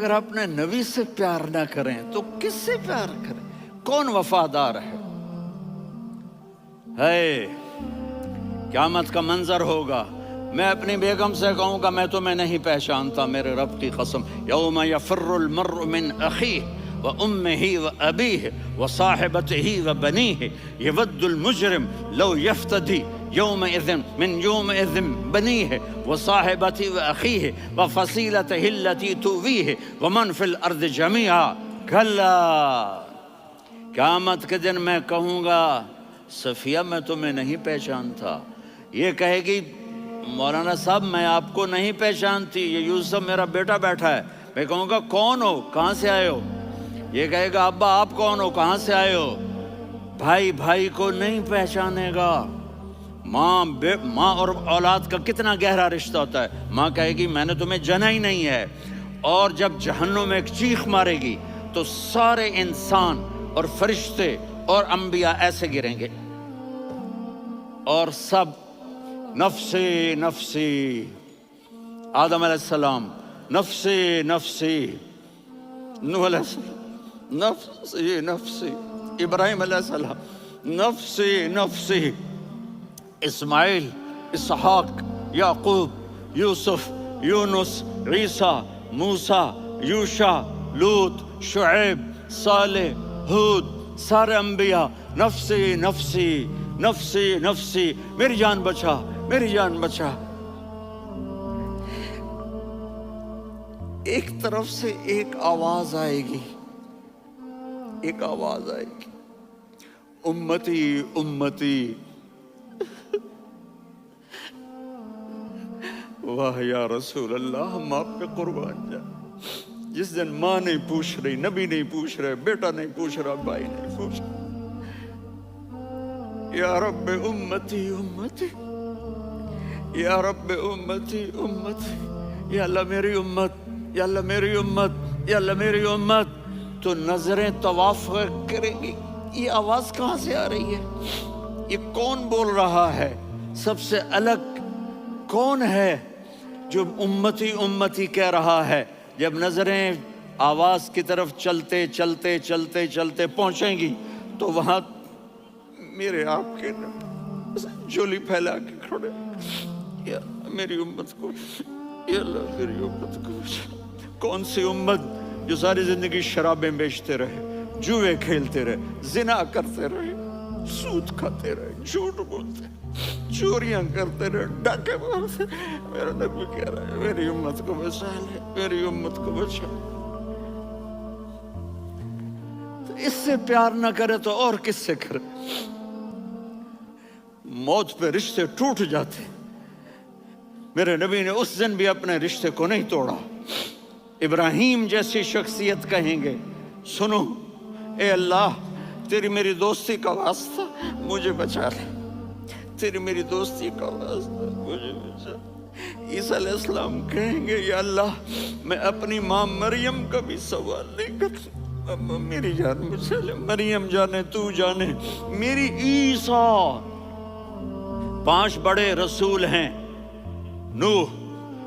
اگر اپنے نبی سے پیار نہ کریں تو کس سے پیار کریں؟ کون وفادار ہے؟ قیامت کا منظر ہوگا، میں اپنی بیگم سے کہوں گا میں تمہیں نہیں پہچانتا، میرے رب کی قسم، یوم یفر المرء من اخیہ وامہ وابیہ وصاحبتہ وبنیہ یود المجرم لو یفتدی یومئذ من یومئذ بنیہ وصاحبتہ واخیہ وفصیلتہ التی تؤویہ ومن فی الارض جمیعا کلا، قیامت کے دن میں کہوں گا صفیہ میں تمہیں نہیں پہچانتا، یہ کہے گی مولانا صاحب میں آپ کو نہیں پہچانتی، یہ یوسف میرا بیٹا بیٹھا ہے، میں کہوں گا کون ہو، کہاں سے آئے ہو؟ یہ کہے گا ابا آپ کون ہو، کہاں سے آئے ہو؟ بھائی بھائی کو نہیں پہچانے گا۔ ماں اور اولاد کا کتنا گہرا رشتہ ہوتا ہے، ماں کہے گی میں نے تمہیں جنا ہی نہیں ہے، اور جب جہنم میں ایک چیخ مارے گی تو سارے انسان اور فرشتے اور انبیاء ایسے گریں گے اور سب نفسی نفسی، آدم علیہ السلام نفسی نفسی، نوح علیہ السلام نفسی نفسی، ابراہیم علیہ السلام نفسی نفسی، اسماعیل، اسحاق، یعقوب، یوسف، یونس، عیسیٰ، موسیٰ، یوشع، لوط، شعیب، صالح، ہود، سارے انبیاء نفسی نفسی نفسی نفسی، میری جان بچا میری جان بچا۔ ایک طرف سے ایک آواز آئے گی، ایک آواز آئے گی، امتی امتی، واہ یا رسول اللہ ہم آپ پہ قربان جائیں۔ جس دن ماں نہیں پوچھ رہی، نبی نہیں پوچھ رہے، بیٹا نہیں پوچھ رہا، بھائی نہیں پوچھ رہا، یا رب امتی امتی، یا رب امتی امتی، یا اللہ میری امت، یا اللہ میری امت، یا اللہ میری امت، تو نظریں طواف کریں گی، یہ آواز کہاں سے آ رہی ہے؟ یہ کون بول رہا ہے؟ سب سے الگ کون ہے جو امتی امتی کہہ رہا ہے؟ جب نظریں آواز کی طرف چلتے چلتے چلتے چلتے پہنچیں گی تو وہاں میرے آپ کے جھولی پھیلا کے کھڑے، یا میری امت کو، یا اللہ میری امت کو۔ کون سی امت جو ساری زندگی شرابیں بیچتے رہے، جوئے کھیلتے رہے، زنا کرتے رہے، سود کھاتے رہے، جھوٹ بولتے رہے، چوریاں کرتے رہے، ڈاکے مارتے رہے؟ میرا نبی کہہ رہا ہے میری امت کو بچا لے، میری امت کو بچا لے۔ اس سے پیار نہ کرے تو اور کس سے کرے؟ موت پہ رشتے ٹوٹ جاتے، میرے نبی نے اس دن بھی اپنے رشتے کو نہیں توڑا۔ ابراہیم جیسی شخصیت کہیں گے سنو اے اللہ تیری میری دوستی کا واسطہ مجھے بچا لے، تیری میری دوستی کا واسطہ مجھے بچا لے۔ عیسیٰ علیہ السلام کہیں گے یا اللہ میں اپنی ماں مریم کا بھی سوال نہیں کرتا، میری جان بچا لے، مریم جانے تو جانے میری عیسیٰ۔ 5 بڑے رسول ہیں، نوح،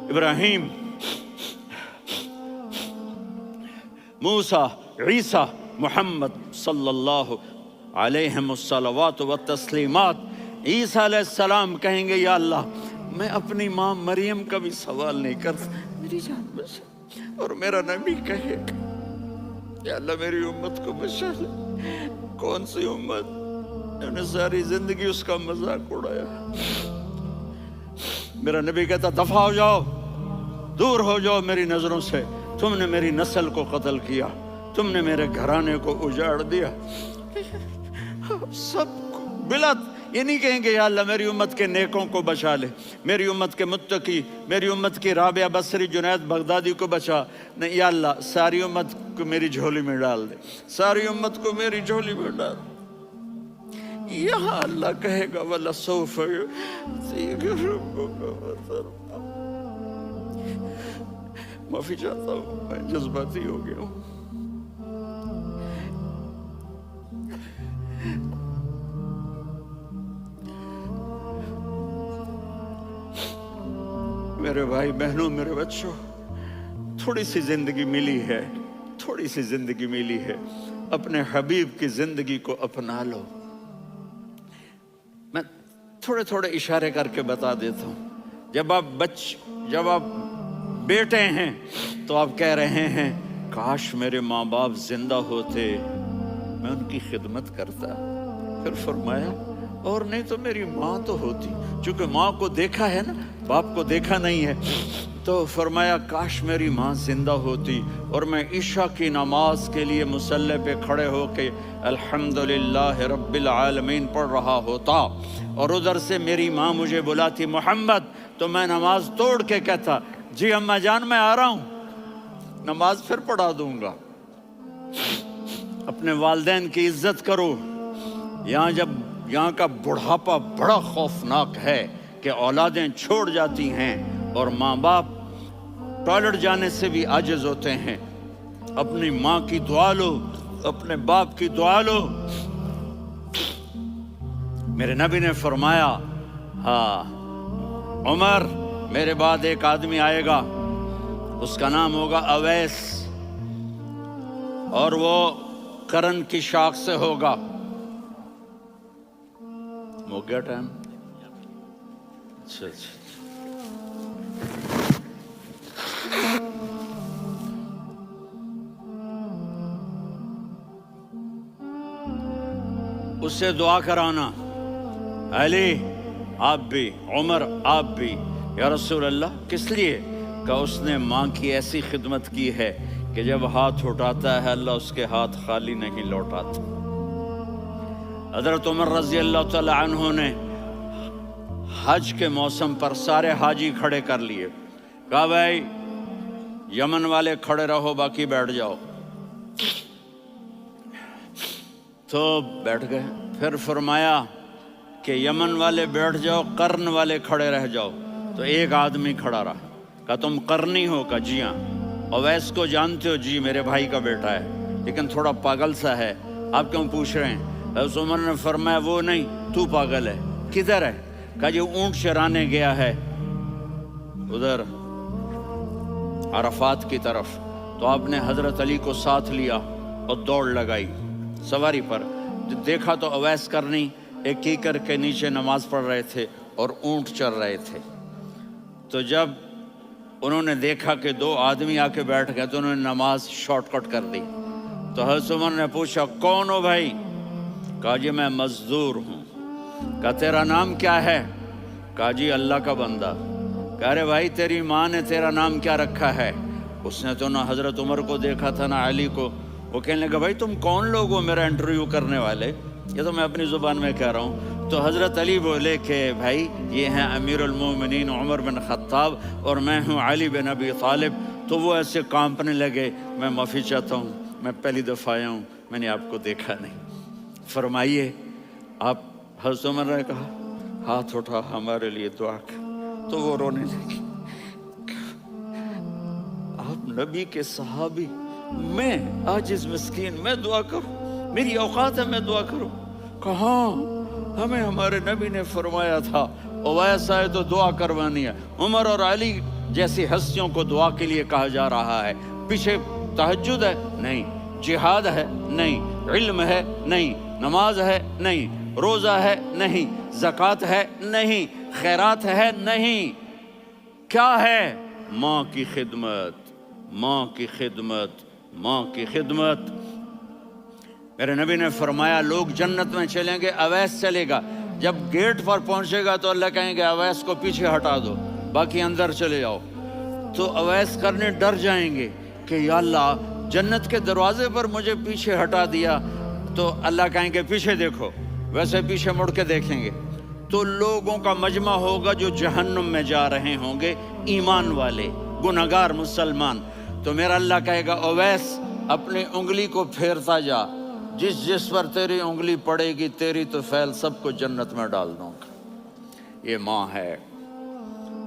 ابراہیم، موسیٰ، عیسیٰ، محمد صلی اللہ علیہ الصلوات والتسلیمات۔ عیسیٰ علیہ السلام کہیں گے یا اللہ میں اپنی ماں مریم کا بھی سوال نہیں کرتا، میری جان بچا۔ اور میرا نبی کہے گا یا اللہ میری امت کو بچا لے۔ کون سی امت جنہوں نے ساری زندگی اس کا مذاق اڑایا؟ میرا نبی کہتا دفع ہو جاؤ، دور ہو جاؤ میری نظروں سے، تم نے میری نسل کو قتل کیا، تم نے میرے گھرانے کو اجاڑ دیا۔ سب کو بلا یہ نہیں کہیں گے یا اللہ میری امت کے نیکوں کو بچا لے، میری امت کے متقی، میری امت کی رابعہ بصری، جنید بغدادی کو بچا، نہیں یا اللہ ساری امت کو میری جھولی میں ڈال دے، ساری امت کو میری جھولی میں ڈال دے۔ یہاں اللہ کہے گا وَلَسَوْفَ يُعْطِيكَ رَبُّكَ فَتَرْضَىٰ۔ معافی چاہتا ہوں میں جذباتی ہو گیا ہوں۔ میرے بھائی بہنوں، میرے بچوں، تھوڑی سی زندگی ملی ہے، تھوڑی سی زندگی ملی ہے، اپنے حبیب کی زندگی کو اپنا لو۔ میں تھوڑے تھوڑے اشارے کر کے بتا دیتا ہوں۔ جب آپ بیٹے ہیں تو آپ کہہ رہے ہیں کاش میرے ماں باپ زندہ ہوتے، میں ان کی خدمت کرتا۔ پھر فرمایا اور نہیں تو میری ماں تو ہوتی، چونکہ ماں کو دیکھا ہے نا، باپ کو دیکھا نہیں ہے، تو فرمایا کاش میری ماں زندہ ہوتی اور میں عشاء کی نماز کے لیے مصلی پہ کھڑے ہو کے الحمدللہ رب العالمین پڑھ رہا ہوتا، اور ادھر سے میری ماں مجھے بلاتی محمد، تو میں نماز توڑ کے کہتا جی اماں جان میں آ رہا ہوں، نماز پھر پڑھا دوں گا۔ اپنے والدین کی عزت کرو۔ یہاں کا بڑھاپا بڑا خوفناک ہے کہ اولادیں چھوڑ جاتی ہیں اور ماں باپ ٹوائلٹ جانے سے بھی عاجز ہوتے ہیں۔ اپنی ماں کی دعا لو، اپنے باپ کی دعا لو۔ میرے نبی نے فرمایا ہاں عمر میرے بعد ایک آدمی آئے گا، اس کا نام ہوگا اویس، اور وہ کرن کی شاخ سے ہوگا۔ ہو گیا ٹائم؟ اچھا اس سے دعا کرانا، علی آپ بھی، عمر آپ بھی، یا رسول اللہ کس لیے؟ کہ اس نے ماں کی ایسی خدمت کی ہے کہ جب ہاتھ اٹھاتا ہے اللہ اس کے ہاتھ خالی نہیں لوٹاتا۔ حضرت عمر رضی اللہ تعالی عنہ نے حج کے موسم پر سارے حاجی کھڑے کر لیے، کہا بھائی یمن والے کھڑے رہو باقی بیٹھ جاؤ، تو بیٹھ گئے۔ پھر فرمایا کہ یمن والے بیٹھ جاؤ، قرن والے کھڑے رہ جاؤ، تو ایک آدمی کھڑا رہا، کہا تم قرنی ہو؟ کہا جی ہاں۔ اویس کو جانتے ہو؟ جی میرے بھائی کا بیٹا ہے لیکن تھوڑا پاگل سا ہے، آپ کیوں پوچھ رہے ہیں؟ حضرت عمر نے فرمایا وہ نہیں، تو پاگل ہے۔ کدھر ہے؟ کہا جی اونٹ چرانے گیا ہے ادھر عرفات کی طرف۔ تو آپ نے حضرت علی کو ساتھ لیا اور دوڑ لگائی سواری پر۔ دیکھا تو اویس کرنی ایک کیکر کے نیچے نماز پڑھ رہے تھے اور اونٹ چر رہے تھے۔ تو جب انہوں نے دیکھا کہ دو آدمی آ کے بیٹھ گئے تو انہوں نے نماز شارٹ کٹ کر دی۔ تو حضرت عمر نے پوچھا کون ہو بھائی؟ کہا جی میں مزدور ہوں۔ کہا تیرا نام کیا ہے؟ کہا جی اللہ کا بندہ۔ کہا ارے بھائی تیری ماں نے تیرا نام کیا رکھا ہے؟ اس نے تو نہ حضرت عمر کو دیکھا تھا نہ علی کو۔ وہ کہنے لگا بھائی تم کون لوگ ہو میرا انٹرویو کرنے والے؟ یہ تو میں اپنی زبان میں کہہ رہا ہوں۔ تو حضرت علی بولے کہ بھائی یہ ہیں امیر المومنین عمر بن خطاب اور میں ہوں علی بن ابی طالب۔ تو وہ ایسے کانپنے لگے، میں معافی چاہتا ہوں، میں پہلی دفعہ آیا ہوں، میں نے آپ کو دیکھا نہیں، فرمائیے آپ۔ حضرت عمر نے کہا ہاتھ اٹھا ہمارے لیے دعا کر، تو وہ رونے لگی۔ آپ نبی کے صحابی، میں عاجز مسکین میں دعا کروں؟ میری اوقات ہے میں دعا کروں؟ کہاں، ہمیں ہمارے نبی نے فرمایا تھا اویس آئے تو دعا کروانی ہے۔ عمر اور علی جیسی ہستیوں کو دعا کے لیے کہا جا رہا ہے۔ پیچھے تہجد ہے؟ نہیں۔ جہاد ہے؟ نہیں۔ علم ہے؟ نہیں۔ نماز ہے؟ نہیں۔ روزہ ہے؟ نہیں۔ زکوٰۃ ہے؟ نہیں۔ خیرات ہے؟ نہیں۔ کیا ہے؟ ماں کی خدمت، ماں کی خدمت، ماں کی خدمت۔ میرے نبی نے فرمایا لوگ جنت میں چلیں گے، اویس چلے گا، جب گیٹ پر پہنچے گا تو اللہ کہیں گے اویس کو پیچھے ہٹا دو، باقی اندر چلے جاؤ۔ تو اویس کرنے ڈر جائیں گے کہ یا اللہ جنت کے دروازے پر مجھے پیچھے ہٹا دیا، تو اللہ کہیں گے پیچھے دیکھو، ویسے پیچھے مڑ کے دیکھیں گے تو لوگوں کا مجمع ہوگا جو جہنم میں جا رہے ہوں گے، ایمان والے، گنہگار مسلمان۔ تو میرا اللہ کہے گا اویس اپنی انگلی کو پھیرتا جا، جس پر تیری انگلی پڑے گی تیری تو فیل سب کو جنت میں ڈال دوں گا۔ یہ ماں ہے،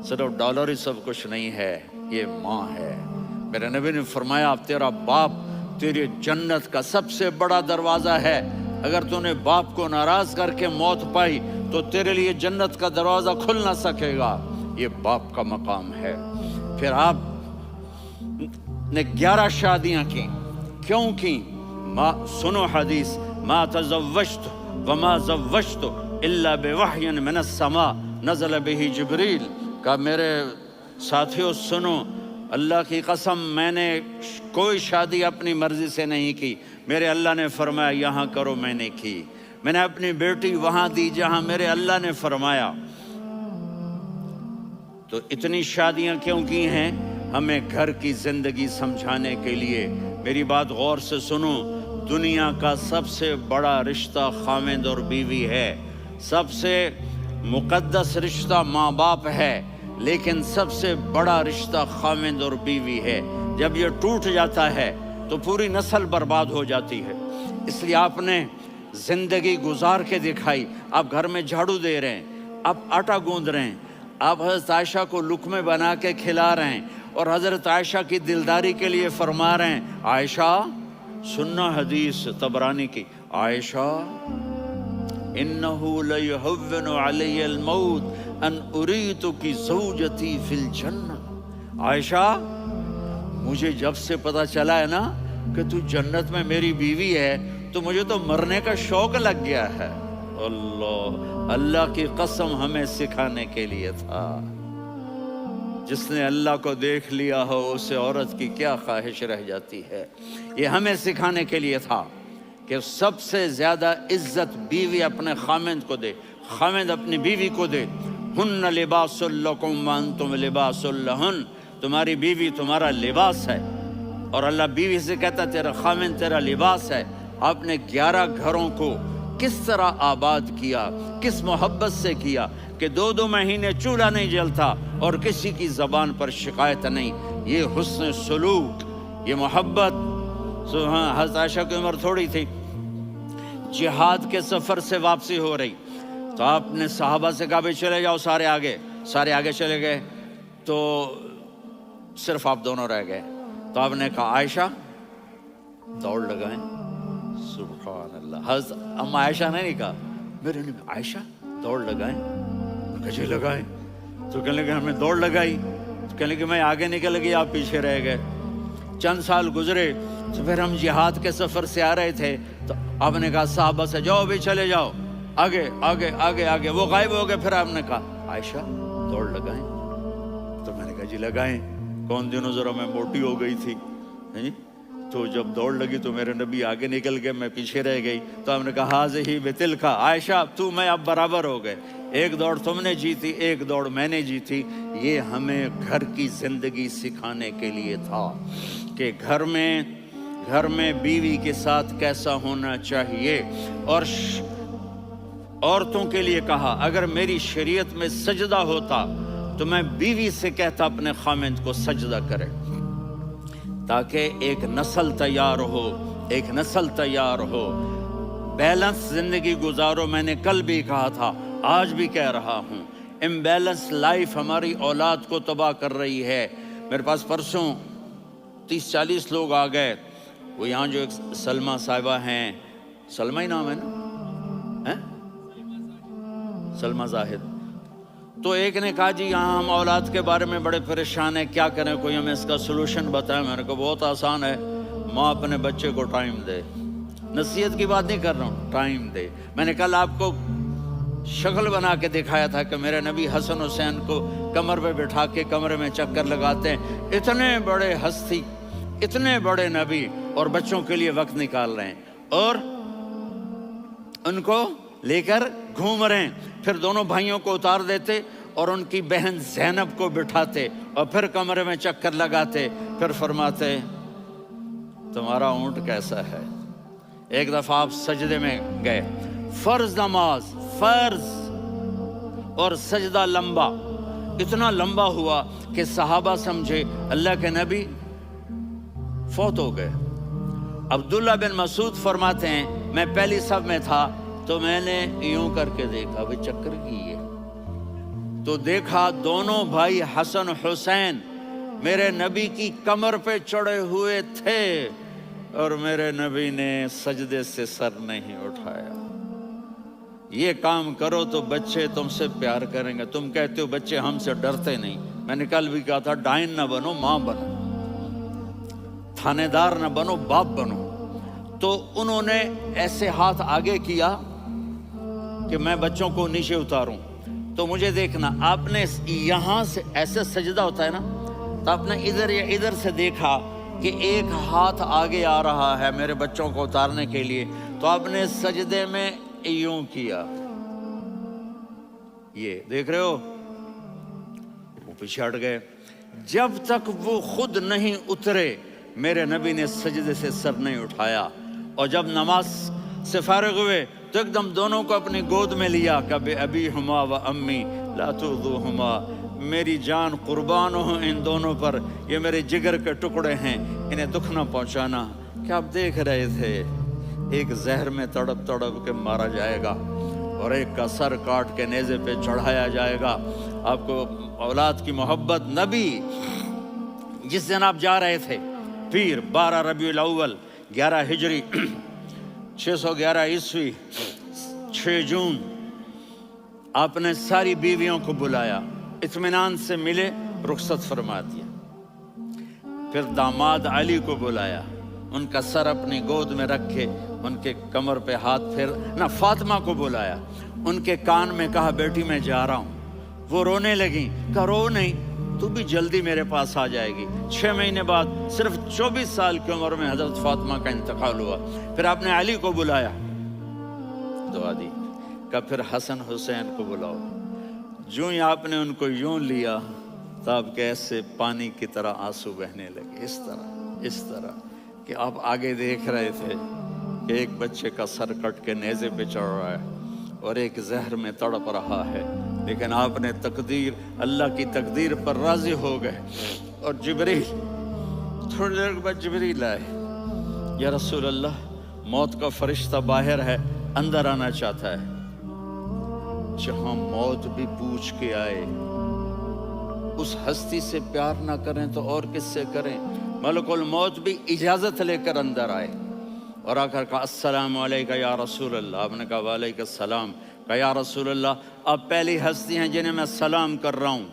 صرف ڈالر ہی سب کچھ نہیں ہے، یہ ماں ہے۔ میرے نبی نے فرمایا تیرا باپ تیری جنت کا سب سے بڑا دروازہ ہے، اگر تو نے باپ کو ناراض کر کے موت پائی تو تیرے لیے جنت کا دروازہ کھل نہ سکے گا۔ یہ باپ کا مقام ہے۔ پھر آپ نے 11 شادیاں کی. کیوں کی؟ سنو حدیث، ما تزوجت وما زوجت الا بوحی من السماء نزل به جبریل. کہا میرے ساتھیوں سنو، اللہ کی قسم میں نے کوئی شادی اپنی مرضی سے نہیں کی. میرے اللہ نے فرمایا یہاں کرو، میں نے کی. میں نے اپنی بیٹی وہاں دی جہاں میرے اللہ نے فرمایا. تو اتنی شادیاں کیوں کی ہیں؟ ہمیں گھر کی زندگی سمجھانے کے لیے. میری بات غور سے سنو، دنیا کا سب سے بڑا رشتہ خاوند اور بیوی ہے. سب سے مقدس رشتہ ماں باپ ہے، لیکن سب سے بڑا رشتہ خاوند اور بیوی ہے. جب یہ ٹوٹ جاتا ہے تو پوری نسل برباد ہو جاتی ہے. اس لیے آپ نے زندگی گزار کے دکھائی. آپ گھر میں جھاڑو دے رہے ہیں، آپ آٹا گوندھ رہے ہیں، آپ حضرت عائشہ کو لقمے بنا کے کھلا رہے ہیں، اور حضرت عائشہ کی دلداری کے لیے فرما رہے ہیں عائشہ سننا حدیث طبرانی کی، عائشہ انہو لیہون علی الموت ان اریتکی زوجتی فی الجنہ. عائشہ مجھے جب سے پتا چلا ہے نا کہ تو جنت میں میری بیوی ہے تو مجھے تو مرنے کا شوق لگ گیا ہے. اللہ کی قسم ہمیں سکھانے کے لیے تھا. جس نے اللہ کو دیکھ لیا ہو اسے عورت کی کیا خواہش رہ جاتی ہے. یہ ہمیں سکھانے کے لیے تھا کہ سب سے زیادہ عزت بیوی اپنے خاوند کو دے، خاوند اپنی بیوی کو دے. ہن لباس لکم وانتم لباس لہن، تمہاری بیوی تمہارا لباس ہے. اور اللہ بیوی سے کہتا تیرا خاوند تیرا لباس ہے. آپ نے 11 گھروں کو کس طرح آباد کیا، کس محبت سے کیا کہ 2 مہینے چولہا نہیں جلتا اور کسی کی زبان پر شکایت نہیں. یہ حسن سلوک، یہ محبت. حضرت عائشہ کی عمر تھوڑی تھی، جہاد کے سفر سے واپسی ہو رہی تو آپ نے صحابہ سے کہا بھی چلے جاؤ سارے آگے چلے گئے تو صرف آپ دونوں رہ گئے. تو آپ نے کہا عائشہ دوڑ لگائیں. سبحان اللہ. حضرت اما عائشہ نے نہیں کہا، میرے نے عائشہ دوڑ لگائیں. کہا لگائیں. تو کہنے لگے ہمیں دوڑ لگائی. تو کہنے لگے میں آگے نکل گئی، آپ پیچھے رہ گئے. چند سال گزرے تو پھر ہم جہاد کے سفر سے آ رہے تھے تو آپ نے کہا صحابہ سے جاؤ بھی چلے جاؤ آگے. وہ غائب ہو گئے. پھر آپ نے کہا عائشہ دوڑ لگائیں. تو میں نے کہا جی لگائیں. کون دنوں ذرا میں موٹی ہو گئی تھی، تو جب دوڑ لگی تو میرے نبی آگے نکل گئے، میں پیچھے رہ گئی. تو ہم نے کہا ہاذہ بتلکا، عائشہ تو میں اب برابر ہو گئے. ایک دوڑ تم نے جیتی، ایک دوڑ میں نے جیتی. یہ ہمیں گھر کی زندگی سکھانے کے لیے تھا کہ گھر میں بیوی کے ساتھ کیسا ہونا چاہیے. اور عورتوں کے لیے کہا اگر میری شریعت میں سجدہ ہوتا تو میں بیوی سے کہتا اپنے خاوند کو سجدہ کرے، تاکہ ایک نسل تیار ہو. بیلنس زندگی گزارو. میں نے کل بھی کہا تھا، آج بھی کہہ رہا ہوں، امبیلنس لائف ہماری اولاد کو تباہ کر رہی ہے. میرے پاس پرسوں 30-40 لوگ آ گئے. وہ یہاں جو ایک سلمہ صاحبہ ہیں، سلمہ ہی نام ہے نا، سلمہ زاہد. تو ایک نے کہا جی یہاں ہم اولاد کے بارے میں بڑے پریشان ہیں، کیا کریں، کوئی ہمیں اس کا سلوشن بتائیں. میں نے کہا بہت آسان ہے، ماں اپنے بچے کو ٹائم دے. نصیحت کی بات نہیں کر رہا ہوں، ٹائم دے. میں نے کل آپ کو شکل بنا کے دکھایا تھا کہ میرے نبی حسن حسین کو کمر پہ بٹھا کے کمرے میں چکر لگاتے ہیں. اتنے بڑے ہستی، اتنے بڑے نبی، اور بچوں کے لیے وقت نکال رہے ہیں اور ان کو لے کر گھوم رہے ہیں. پھر دونوں بھائیوں کو اتار دیتے اور ان کی بہن زینب کو بٹھاتے اور پھر کمرے میں چکر لگاتے. پھر فرماتے تمہارا اونٹ کیسا ہے. ایک دفعہ آپ سجدے میں گئے، فرض نماز، فرض، اور سجدہ لمبا، اتنا لمبا ہوا کہ صحابہ سمجھے اللہ کے نبی فوت ہو گئے. عبداللہ بن مسعود فرماتے ہیں میں پہلی صف میں تھا تو میں نے یوں کر کے دیکھا، بھئی چکر کی ہے، تو دیکھا دونوں بھائی حسن حسین میرے نبی کی کمر پہ چڑھے ہوئے تھے اور میرے نبی نے سجدے سے سر نہیں اٹھایا. یہ کام کرو تو بچے تم سے پیار کریں گے. تم کہتے ہو بچے ہم سے ڈرتے نہیں. میں نے کل بھی کہا تھا ڈائن نہ بنو، ماں بنو. تھانے دار نہ بنو، باپ بنو۔ تو انہوں نے ایسے ہاتھ آگے کیا کہ میں بچوں کو نیچے اتاروں۔ تو مجھے دیکھنا، آپ نے یہاں سے ایسے سجدہ ہوتا ہے نا، تو آپ نے ادھر یا ادھر سے دیکھا کہ ایک ہاتھ آگے آ رہا ہے میرے بچوں کو اتارنے کے لیے، تو آپ نے سجدے میں یوں کیا، یہ دیکھ رہے ہو، وہ پیچھے ہٹ گئے۔ جب تک وہ خود نہیں اترے میرے نبی نے سجدے سے سر نہیں اٹھایا۔ اور جب نماز سے فارغ ہوئے تو ایک دم دونوں کو اپنی گود میں لیا، کبھی ابی ہما و امی لا تؤذوہما، میری جان قربان ہو ان دونوں پر، یہ میرے جگر کے ٹکڑے ہیں، انہیں دکھ نہ پہنچانا۔ کیا آپ دیکھ رہے تھے؟ ایک زہر میں تڑپ تڑپ کے مارا جائے گا اور ایک کا سر کاٹ کے نیزے پہ چڑھایا جائے گا۔ آپ کو اولاد کی محبت، نبی جس دن آپ جا رہے تھے، پیر 12 ربیع الاول 11 ہجری 611 عیسوی 6 جون، آپ نے ساری بیویوں کو بلایا، اطمینان سے ملے، رخصت فرما دیا۔ پھر داماد علی کو بلایا، ان کا سر اپنی گود میں رکھے، ان کے کمر پہ ہاتھ پھیر نہ، فاطمہ کو بلایا، ان کے کان میں کہا بیٹی میں جا رہا ہوں۔ وہ رونے لگیں، کہا رو نہیں، تو بھی جلدی میرے پاس آ جائے گی۔ 6 مہینے بعد صرف 24 سال کی عمر میں حضرت فاطمہ کا انتقال ہوا۔ پھر آپ نے علی کو بلایا، دعا دی، کہا پھر حسن حسین کو بلاؤ۔ جو ہی آپ نے ان کو یوں لیا تو آپ کے ایسے پانی کی طرح آنسو بہنے لگے، اس طرح کہ آپ آگے دیکھ رہے تھے کہ ایک بچے کا سر کٹ کے نیزے پہ چڑھ رہا ہے اور ایک زہر میں تڑپ رہا ہے، لیکن آپ نے تقدیر، اللہ کی تقدیر پر راضی ہو گئے۔ اور جبریل، تھوڑی دیر کے بعد جبریل آئے، یا رسول اللہ موت کا فرشتہ باہر ہے، اندر آنا چاہتا ہے۔ جہاں موت بھی پوچھ کے آئے، اس ہستی سے پیار نہ کریں تو اور کس سے کریں؟ ملک الموت بھی اجازت لے کر اندر آئے اور آ کر کہا السلام علیکہ یا رسول اللہ۔ آپ نے کہا وعلیکم السلام۔ کہا یا رسول اللہ آپ پہلی ہستی ہیں جنہیں میں سلام کر رہا ہوں،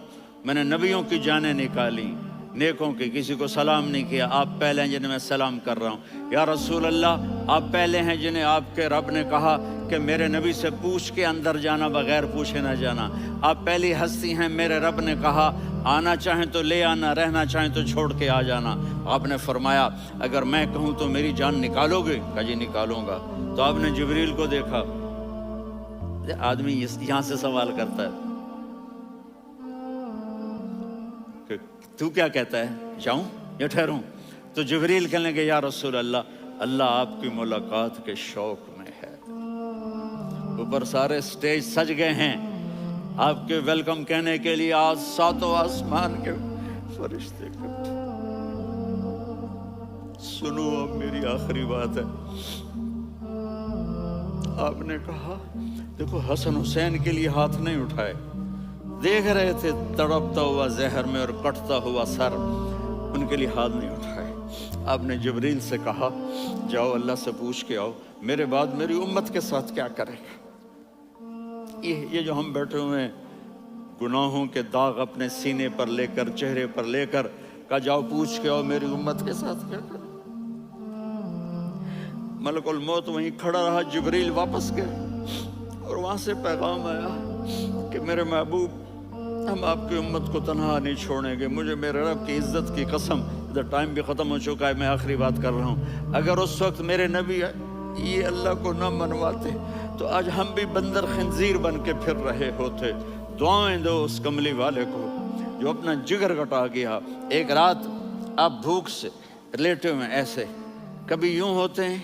میں نے نبیوں کی جانیں نکالی، نیکوں کی، کسی کو سلام نہیں کیا، آپ پہلے ہیں جنہیں میں سلام کر رہا ہوں۔ یا رسول اللہ آپ پہلے ہیں جنہیں آپ کے رب نے کہا کہ میرے نبی سے پوچھ کے اندر جانا، بغیر پوچھے نہ جانا۔ آپ پہلی ہستی ہیں، میرے رب نے کہا آنا چاہیں تو لے آنا، رہنا چاہیں تو چھوڑ کے آ جانا۔ آپ نے فرمایا اگر میں کہوں تو میری جان نکالو گے؟ کہا جی نکالوں گا۔ تو آپ نے جبریل کو دیکھا، آدمی یہاں سے سوال کرتا ہے کہ تو کیا کہتا ہے، جاؤں یا ٹھہروں؟ تو جبریل کہنے لگے یا رسول اللہ، اللہ آپ کی ملاقات کے شوق میں ہے۔ اوپر سارے سٹیج سج گئے ہیں آپ کے ویلکم کہنے کے لیے، آج 7 آسمان کے فرشتے اکٹھے۔ سنو اب میری آخری بات ہے۔ آپ نے کہا دیکھو حسن حسین کے لیے ہاتھ نہیں اٹھائے، دیکھ رہے تھے تڑپتا ہوا زہر میں اور کٹتا ہوا سر، ان کے لیے ہاتھ نہیں اٹھائے۔ آپ نے جبریل سے کہا جاؤ اللہ سے پوچھ کے آؤ میرے بعد میری امت کے ساتھ کیا کرے گا۔ یہ جو ہم بیٹھے ہوئے ہیں گناہوں کے داغ اپنے سینے پر لے کر، چہرے پر لے کر، کہا جاؤ پوچھ کے آؤ میری امت کے ساتھ کیا کرے۔ ملک الموت وہیں کھڑا رہا، جبریل واپس گئے اور وہاں سے پیغام آیا کہ میرے محبوب ہم آپ کی امت کو تنہا نہیں چھوڑیں گے، مجھے میرے رب کی عزت کی قسم، ادھر ٹائم بھی ختم ہو چکا ہے، میں آخری بات کر رہا ہوں، اگر اس وقت میرے نبی یہ اللہ کو نہ منواتے تو آج ہم بھی بندر خنزیر بن کے پھر رہے ہوتے۔ دعائیں دو اس کملی والے کو جو اپنا جگر کٹا گیا۔ ایک رات آپ بھوک سے لیٹے ہوئے ایسے، کبھی یوں ہوتے ہیں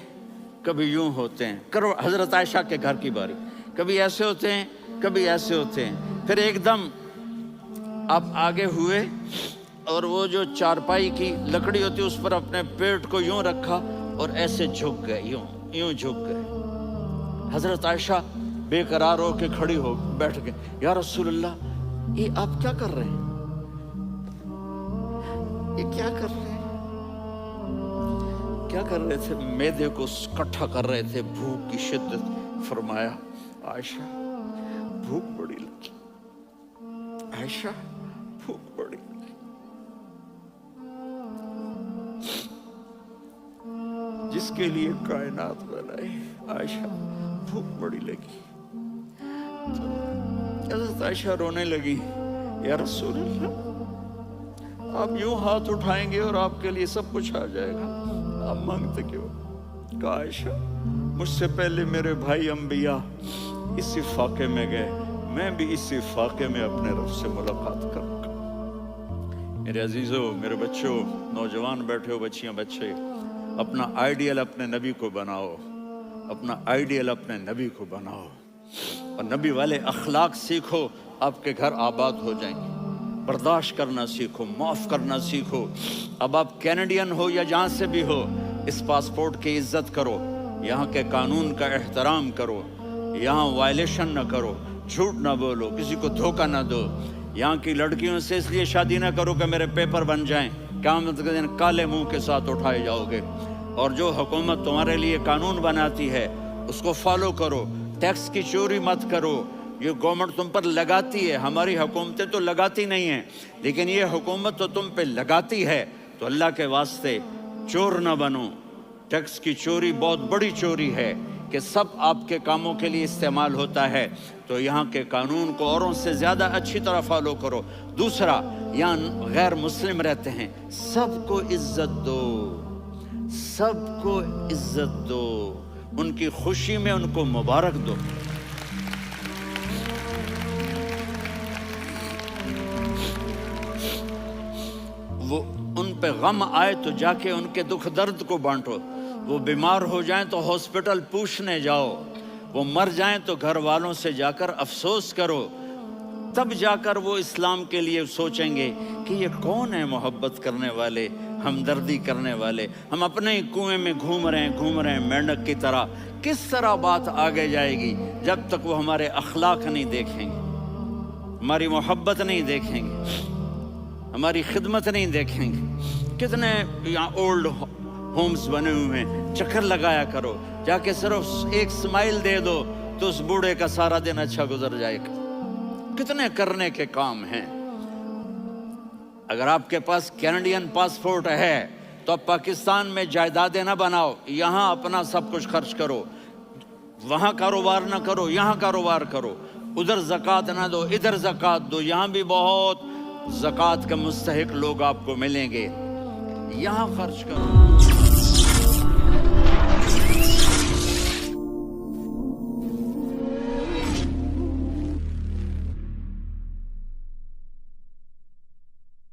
کبھی یوں ہوتے ہیں، کرو حضرت عائشہ کے گھر کی باری، کبھی ایسے ہوتے ہیں کبھی ایسے ہوتے ہیں، پھر ایک دم آپ آگے ہوئے اور وہ جو چارپائی کی لکڑی ہوتی اس پر اپنے پیٹ کو یوں رکھا اور ایسے جھک گئے، یوں جھک گئے۔ حضرت عائشہ بے قرار ہو کے کھڑی ہو بیٹھ گئے، یا رسول اللہ یہ آپ کیا کر رہے ہیں، یہ کیا کر رہے ہیں؟ کیا کر رہے تھے؟ معدے کو کٹھا کر رہے تھے، بھوک کی شدت۔ فرمایا عائشہ بھوک بڑی لگی، عائشہ بھوک بڑی لگی۔ جس کے لیے کائنات بنائی. عائشہ بھوک بڑی لگی تو حضرت عائشہ رونے لگی. یا رسول اللہ، آپ یوں ہاتھ اٹھائیں گے اور آپ کے لیے سب کچھ آ جائے گا، آپ مانگتے کیوں؟ کہا عائشہ مجھ سے پہلے میرے بھائی انبیاء اسی فاقے میں گئے، میں بھی اسی فاقے میں اپنے رب سے ملاقات کروں گا. میرے عزیزوں، میرے بچوں، نوجوان بیٹھے ہو، بچیاں بچے، اپنا آئیڈیل اپنے نبی کو بناؤ، اپنا آئیڈیل اپنے نبی کو بناؤ اور نبی والے اخلاق سیکھو، آپ کے گھر آباد ہو جائیں گے. برداشت کرنا سیکھو، معاف کرنا سیکھو. اب آپ کینیڈین ہو یا جہاں سے بھی ہو، اس پاسپورٹ کی عزت کرو، یہاں کے قانون کا احترام کرو، یہاں وائلیشن نہ کرو، جھوٹ نہ بولو، کسی کو دھوکہ نہ دو. یہاں کی لڑکیوں سے اس لیے شادی نہ کرو کہ میرے پیپر بن جائیں، قیامت کے دن کالے منہ کے ساتھ اٹھائے جاؤ گے. اور جو حکومت تمہارے لیے قانون بناتی ہے اس کو فالو کرو. ٹیکس کی چوری مت کرو، یہ گورنمنٹ تم پر لگاتی ہے، ہماری حکومتیں تو لگاتی نہیں ہیں، لیکن یہ حکومت تو تم پہ لگاتی ہے. تو اللہ کے واسطے چور نہ بنو. ٹیکس کی چوری بہت بڑی چوری ہے کہ سب آپ کے کاموں کے لیے استعمال ہوتا ہے. تو یہاں کے قانون کو اوروں سے زیادہ اچھی طرح فالو کرو. دوسرا، یہاں غیر مسلم رہتے ہیں، سب کو عزت دو، سب کو عزت دو، ان کی خوشی میں ان کو مبارک دو. وہ ان پہ غم آئے تو جا کے ان کے دکھ درد کو بانٹو. وہ بیمار ہو جائیں تو ہاسپٹل پوچھنے جاؤ، وہ مر جائیں تو گھر والوں سے جا کر افسوس کرو. تب جا کر وہ اسلام کے لیے سوچیں گے کہ یہ کون ہے محبت کرنے والے، ہمدردی کرنے والے. ہم اپنے ہی کنویں میں گھوم رہے ہیں مینڈک کی طرح. کس طرح بات آگے جائے گی جب تک وہ ہمارے اخلاق نہیں دیکھیں گے، ہماری محبت نہیں دیکھیں گے، ہماری خدمت نہیں دیکھیں گے. کتنے یہاں اولڈ ہومز بنے ہوئے ہیں، چکر لگایا کرو، جا کے صرف ایک سمائل دے دو تو اس بوڑھے کا سارا دن اچھا گزر جائے گا. کتنے کرنے کے کام ہیں. اگر آپ کے پاس کینیڈین پاسپورٹ ہے تو اب پاکستان میں جائیدادیں نہ بناؤ، یہاں اپنا سب کچھ خرچ کرو. وہاں کاروبار نہ کرو، یہاں کاروبار کرو. ادھر زکوٰۃ نہ دو، ادھر زکوٰۃ دو. یہاں بھی بہت زکوٰۃ کے مستحق لوگ آپ کو ملیں گے، یہاں خرچ کرو.